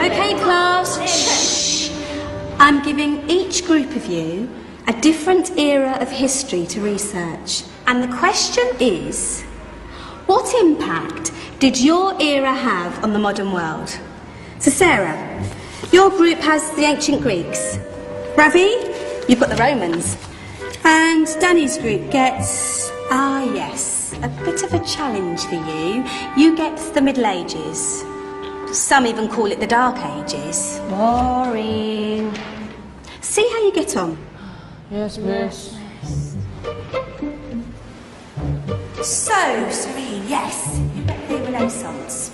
Okay, class. Shh. I'm giving each group of you a different era of history to research. And the question is, what impact did your era have on the modern world? So Sarah, your group has the ancient Greeks. Ravi, you've got the Romans. And Danny's group gets, yes, a bit of a challenge for you. You get the Middle Ages. Some even call it the Dark Ages. Boring. See how you get on. Yes, miss. So, Serene, yes, you get the Renaissance.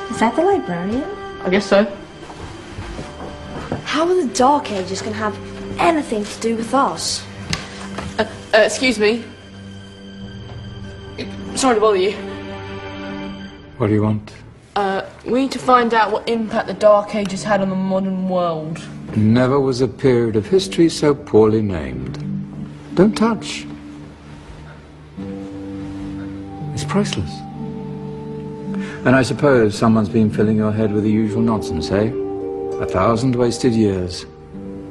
Is that the librarian? I guess so. How are the Dark Ages going to have anything to do with us? Excuse me. Sorry to bother you. What do you want? We need to find out what impact the Dark Ages had on the modern world. Never was a period of history so poorly named. Don't touch. It's priceless. And I suppose someone's been filling your head with the usual nonsense, eh? 1,000 wasted years.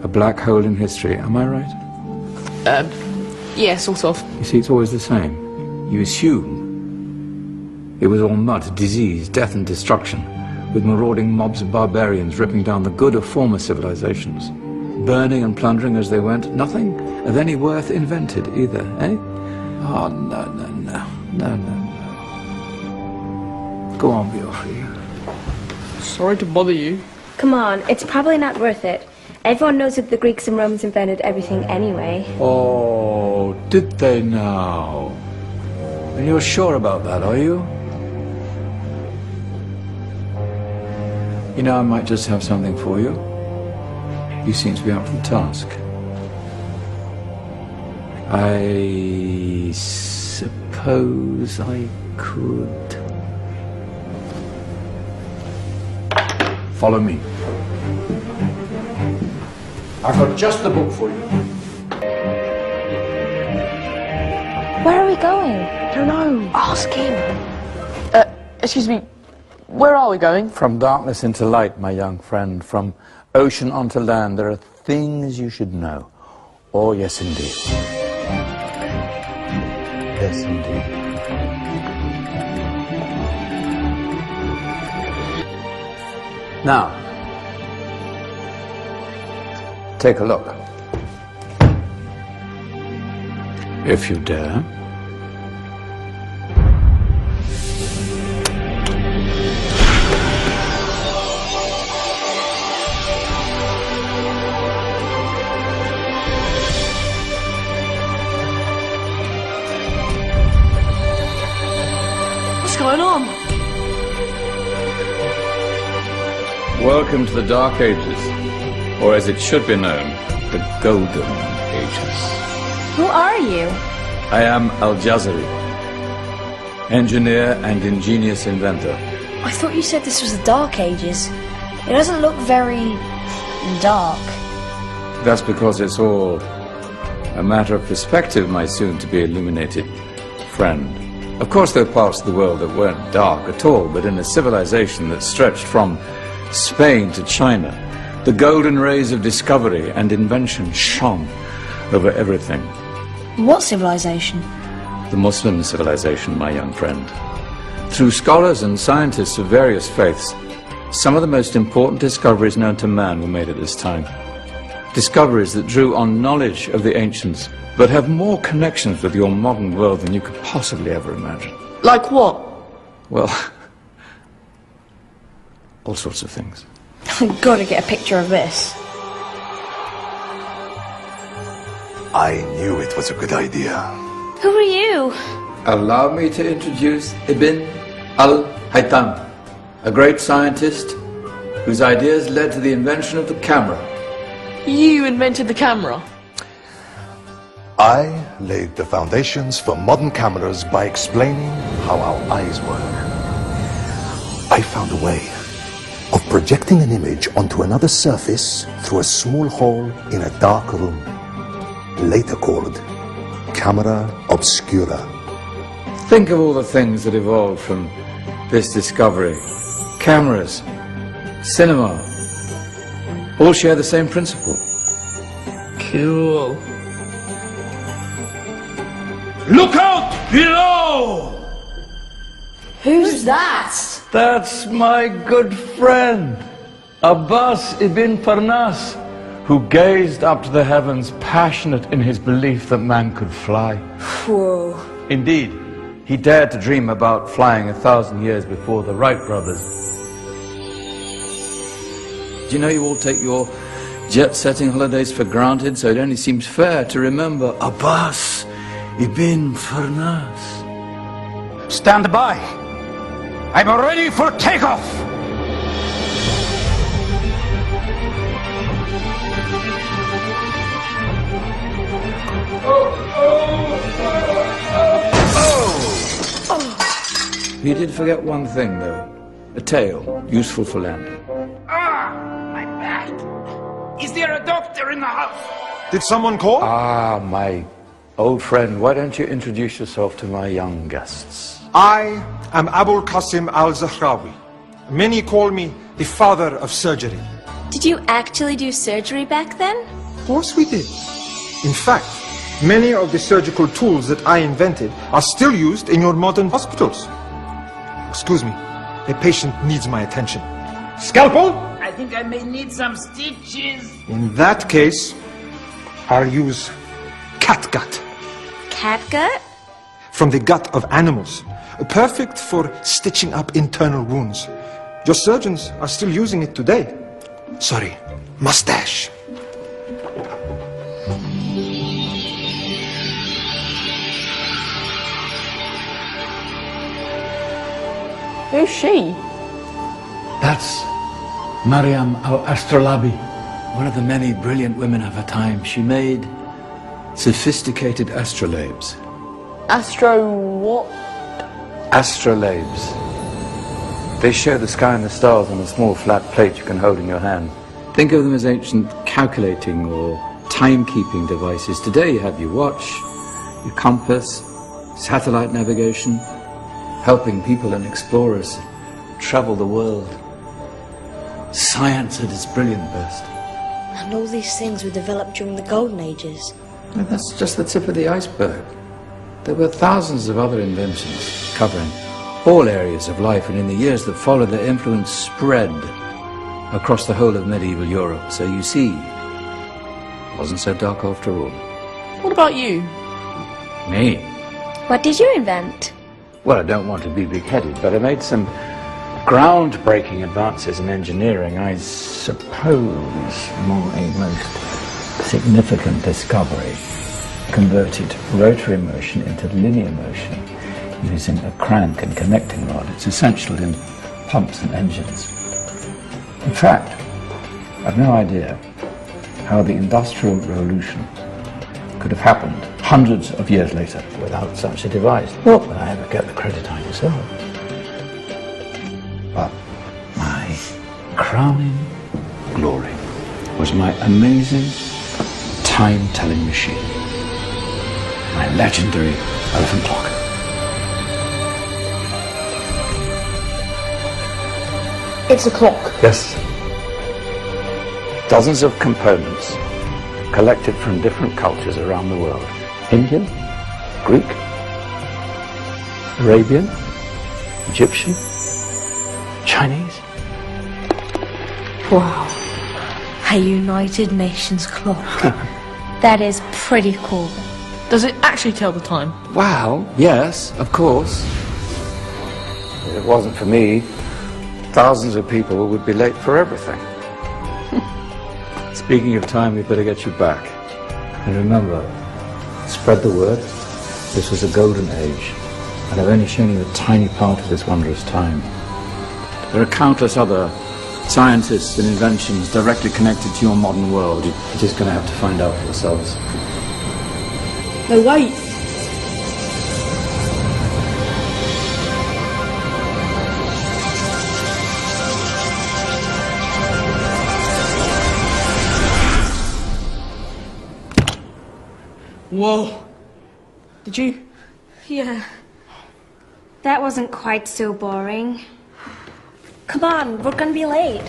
A black hole in history, am I right? Yeah, sort of. You see, it's always the same. You assume it was all mud, disease, death and destruction, with marauding mobs of barbarians ripping down the good of former civilizations, burning and plundering as they went. Nothing of any worth invented either, eh? Oh, no. Go on, Biofri. Sorry to bother you. Come on, it's probably not worth it. Everyone knows that the Greeks and Romans invented everything anyway. Oh, did they now? And you're sure about that, are you? You know, I might just have something for you. You seem to be up for the task. I suppose I could. Follow me. I've got just the book for you. Where are we going? I don't know. Ask him. Excuse me. Where are we going? From darkness into light, my young friend. From ocean onto land. There are things you should know. Oh, yes, indeed. Yes, indeed. Now, take a look. If you dare. What's going on? Welcome to the Dark Ages, or as it should be known, the Golden Ages. Who are you? I am Al-Jazari, engineer and ingenious inventor. I thought you said this was the Dark Ages. It doesn't look very dark. That's because it's all a matter of perspective, my soon-to-be illuminated friend. Of course, there are parts of the world that weren't dark at all, but in a civilization that stretched from Spain to China, the golden rays of discovery and invention shone over everything. What civilization? The Muslim civilization, my young friend. Through scholars and scientists of various faiths, some of the most important discoveries known to man were made at this time. Discoveries that drew on knowledge of the ancients, but have more connections with your modern world than you could possibly ever imagine. Like what? Well, all sorts of things. I've got to get a picture of this. I knew it was a good idea. Who are you? Allow me to introduce Ibn al-Haytham, a great scientist whose ideas led to the invention of the camera. You invented the camera? I laid the foundations for modern cameras by explaining how our eyes work. I found a way of projecting an image onto another surface through a small hole in a dark room, later called camera obscura. Think of all the things that evolved from this discovery. Cameras, cinema, all share the same principle. Cool. Look out below! Who's that? That's my good friend, Abbas ibn Farnas, who gazed up to the heavens, passionate in his belief that man could fly. Whoa. Indeed, he dared to dream about flying 1,000 years before the Wright brothers. Do you know you all take your jet-setting holidays for granted, so it only seems fair to remember Abbas ibn Farnas. Stand by. I'm ready for takeoff. You did forget one thing, though. A tail, useful for landing. My back. Is there a doctor in the house? Did someone call? Ah, my old friend, why don't you introduce yourself to my young guests? I am Abul Qasim al-Zahrawi. Many call me the father of surgery. Did you actually do surgery back then? Of course we did. In fact, many of the surgical tools that I invented are still used in your modern hospitals. Excuse me, a patient needs my attention. Scalpel? I think I may need some stitches. In that case, I'll use catgut. Catgut? From the gut of animals. Perfect for stitching up internal wounds. Your surgeons are still using it today. Sorry, mustache. Who's she? That's Maryam al-Astrolabi, one of the many brilliant women of her time. She made sophisticated astrolabes. Astro what? Astrolabes. They show the sky and the stars on a small flat plate you can hold in your hand. Think of them as ancient calculating or timekeeping devices. Today you have your watch, your compass, satellite navigation, helping people and explorers travel the world. Science at its brilliant best. And all these things were developed during the Golden Ages. And that's just the tip of the iceberg. There were thousands of other inventions covering all areas of life, and in the years that followed, their influence spread across the whole of medieval Europe. So you see, it wasn't so dark after all. What about you? Me? What did you invent? Well, I don't want to be big-headed, but I made some groundbreaking advances in engineering. I suppose my most significant discovery converted rotary motion into linear motion using a crank and connecting rod. It's essential in pumps and engines. In fact, I've no idea how the Industrial Revolution could have happened hundreds of years later without such a device. Not that I ever get the credit I deserve. But my crowning glory was my amazing time-telling machine. My legendary elephant clock. It's a clock. Yes. Dozens of components collected from different cultures around the world. Indian, Greek, Arabian, Egyptian, Chinese. Wow. A United Nations clock. That is pretty cool. Does it actually tell the time? Well, yes, of course. If it wasn't for me, thousands of people would be late for everything. Speaking of time, we better get you back. And remember, spread the word. This was a golden age, and I've only shown you a tiny part of this wondrous time. There are countless other scientists and inventions directly connected to your modern world. You're just going to have to find out for yourselves. No, wait. Whoa. Did you? Yeah. That wasn't quite so boring. Come on, we're gonna be late.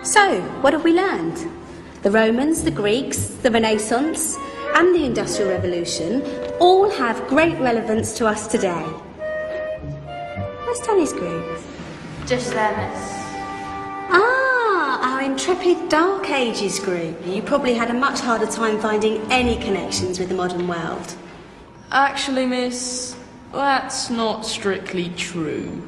So, what have we learned? The Romans, the Greeks, the Renaissance, and the Industrial Revolution all have great relevance to us today. Where's Danny's group? Just there, miss. Ah, our intrepid Dark Ages group. You probably had a much harder time finding any connections with the modern world. Actually, miss, that's not strictly true.